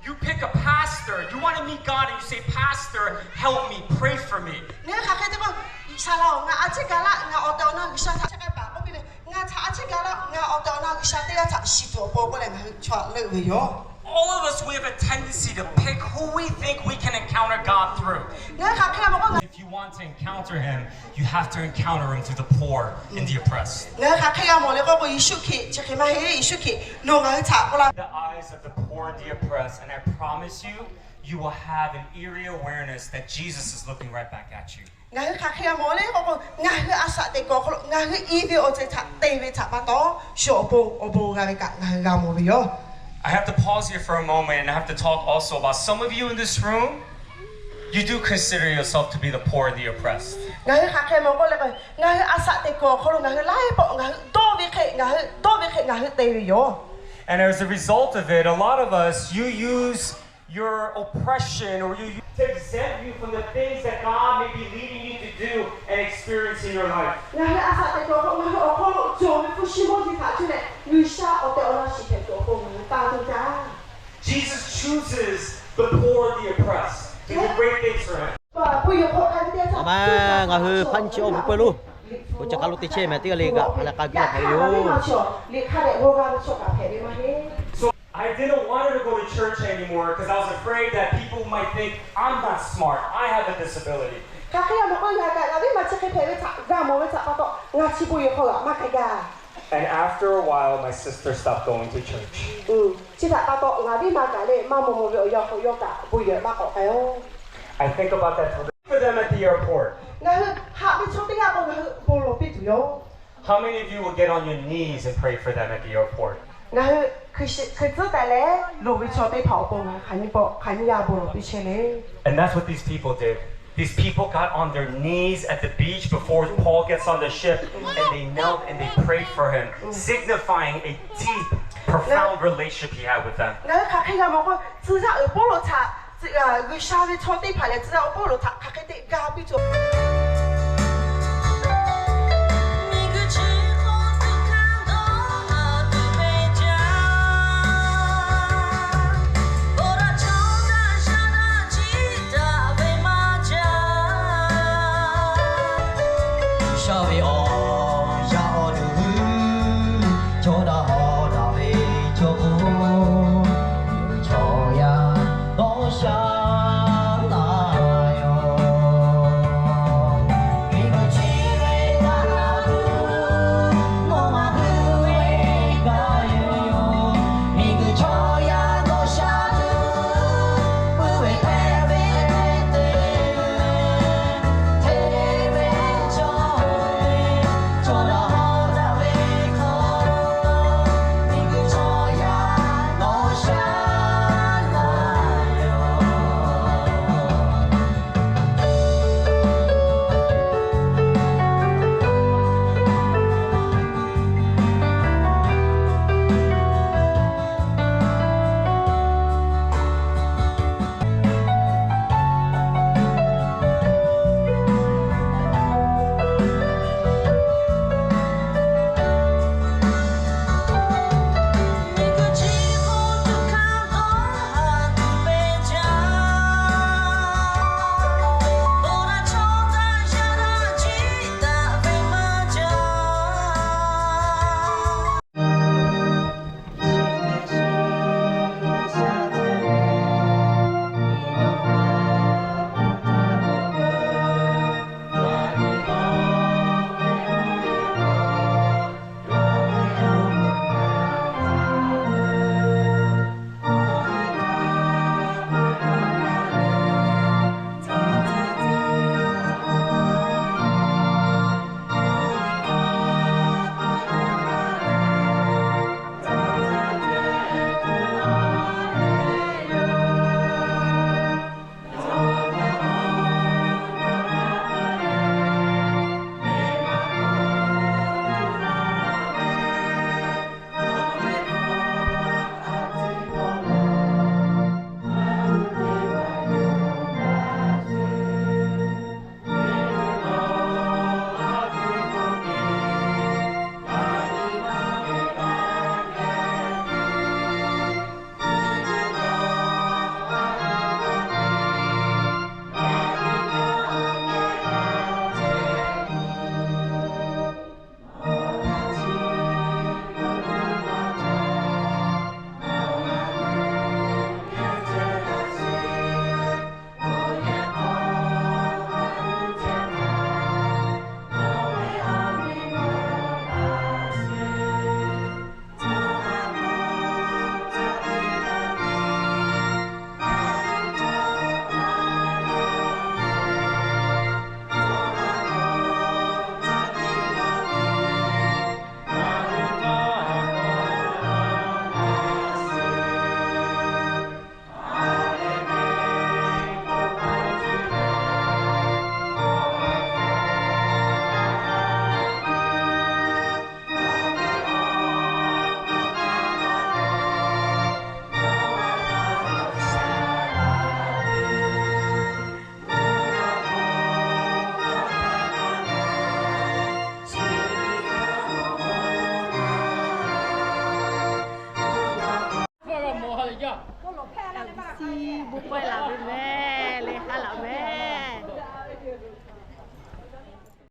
You pick a pastor. You want to meet God, and you say, "Pastor, help me, pray for me." All of us, we have a tendency to pick who we think we can encounter God through. If you want to encounter Him, you have to encounter Him through the poor and the oppressed. The eyes of the poor and the oppressed, and I promise you, you will have an eerie awareness that Jesus is looking right back at you. I have to pause here for a moment, and I have to talk also about some of you in this room. You do consider yourself to be the poor and the oppressed. And as a result of it, a lot of us, you use your oppression or you to exempt you from the things that God may be leading you to do and experience in your life. Jesus chooses the poor and the oppressed to do great things for Him. So I didn't want her to go to church anymore because I was afraid that people might think I'm not smart. I have a disability. And after a while, my sister stopped going to church. I think about that for them at the airport. How many of you will get on your knees and pray for them at the airport? And that's what these people did. These people got on their knees at the beach before Paul gets on the ship, and they knelt and they prayed for him, signifying a deep, profound relationship he had with them. LBC บุกไปหลับเป็นแม่เลยค่ะหลับแม่